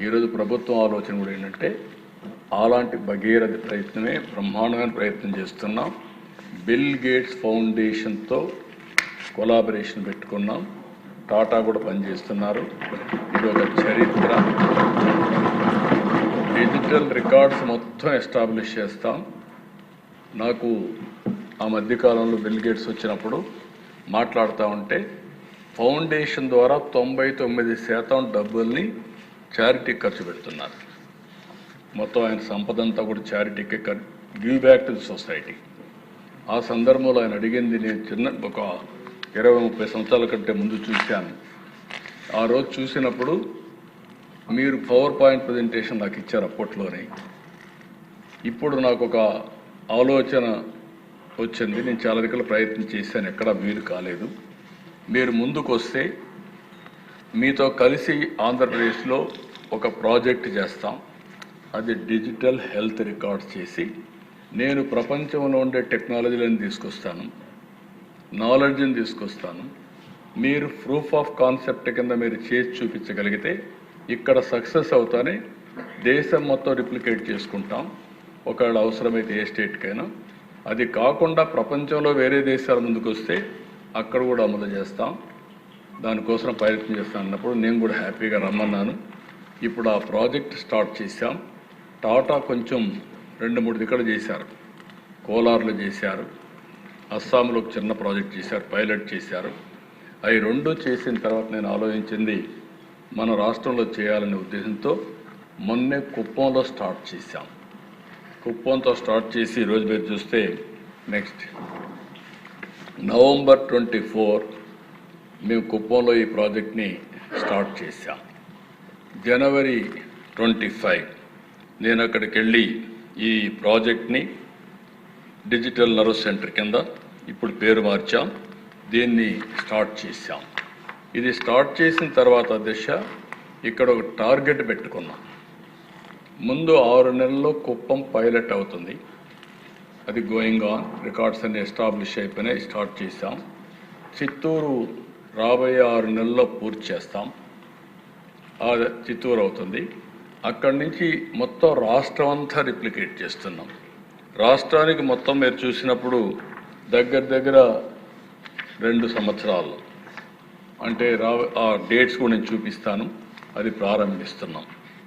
ఈరోజు ప్రభుత్వం ఆలోచన కూడా ఏంటంటే అలాంటి భగీరథ ప్రయత్నమే బ్రహ్మాండమైన ప్రయత్నం చేస్తున్నాం. బిల్ గేట్స్ ఫౌండేషన్తో కొలాబరేషన్ పెట్టుకున్నాం. టాటా కూడా పనిచేస్తున్నారు. ఇది ఒక చరిత్ర. డిజిటల్ రికార్డ్స్ మొత్తం ఎస్టాబ్లిష్ చేస్తాం. నాకు ఆ మధ్యకాలంలో బిల్ గేట్స్ వచ్చినప్పుడు మాట్లాడుతూ ఉంటే ఫౌండేషన్ ద్వారా 99% డబ్బుల్ని చారిటీకి ఖర్చు పెడుతున్నారు. మొత్తం ఆయన సంపద అంతా కూడా చారిటీకి give back to the society. ఆ సందర్భంలో ఆయన అడిగింది నేను ఒక 20-30 సంవత్సరాల కంటే ముందు చూశాను. ఆ రోజు చూసినప్పుడు మీరు పవర్ పాయింట్ ప్రజెంటేషన్ నాకు ఇచ్చారు అప్పట్లోనే. ఇప్పుడు నాకు ఒక ఆలోచన వచ్చింది. నేను చాలా రకాల ప్రయత్నం చేశాను, ఎక్కడా వీలు కాలేదు. మీరు ముందుకు వస్తే మీతో కలిసి ఆంధ్రప్రదేశ్లో ఒక ప్రాజెక్ట్ చేస్తాం. అది డిజిటల్ హెల్త్ రికార్డ్స్ చేసి నేను ప్రపంచంలో ఉండే టెక్నాలజీలను తీసుకొస్తాను, నాలెడ్జ్ని తీసుకొస్తాను. మీరు ప్రూఫ్ ఆఫ్ కాన్సెప్ట్ కింద మీరు చేసి చూపించగలిగితే ఇక్కడ సక్సెస్ అవుతానే దేశం మొత్తం రిప్లికేట్ చేసుకుంటాం. ఒకవేళ అవసరమైతే ఏ స్టేట్కైనా. అది కాకుండా ప్రపంచంలో వేరే దేశాల ముందుకు వస్తే అక్కడ కూడా అమలు చేస్తాం. దానికోసం ప్రయత్నం చేస్తాను అన్నప్పుడు నేను కూడా హ్యాపీగా రమ్మన్నాను. ఇప్పుడు ఆ ప్రాజెక్ట్ స్టార్ట్ చేశాం. టాటా కొంచెం 2-3 దిక్కలు చేశారు. కోలార్లో చేశారు, అస్సాంలో ఒక చిన్న ప్రాజెక్ట్ చేశారు, పైలట్ చేశారు. అవి 2 చేసిన తర్వాత నేను ఆలోచించింది మన రాష్ట్రంలో చేయాలనే ఉద్దేశంతో మొన్నే కుప్పంలో స్టార్ట్ చేశాం. కుప్పంతో స్టార్ట్ చేసి ఈరోజు మీరు చూస్తే నెక్స్ట్ November 24 మేము కుప్పంలో ఈ ప్రాజెక్ట్ని స్టార్ట్ చేశాం. January 25 నేను అక్కడికి వెళ్ళి ఈ ప్రాజెక్ట్ని డిజిటల్ నర్వ్ సెంటర్ కింద ఇప్పుడు పేరు మార్చాం, దీన్ని స్టార్ట్ చేశాం. ఇది స్టార్ట్ చేసిన తర్వాత దిశ ఇక్కడ ఒక టార్గెట్ పెట్టుకున్నాం. ముందు 6 నెలల్లో కుప్పం పైలట్ అవుతుంది. అది గోయింగ్ ఆన్. రికార్డ్స్ అన్ని ఎస్టాబ్లిష్ అయిపోయినాయి, స్టార్ట్ చేశాం. చిత్తూరు రాబోయే 6 నెలల్లో పూర్తి చేస్తాం. చిత్తూరు అవుతుంది. అక్కడి నుంచి మొత్తం రాష్ట్రం అంతా రిప్లికేట్ చేస్తున్నాం. రాష్ట్రానికి మొత్తం మీరు చూసినప్పుడు దగ్గర 2 సంవత్సరాలు అంటే ఆ డేట్స్ కూడా నేను చూపిస్తాను. అది ప్రారంభిస్తున్నాం.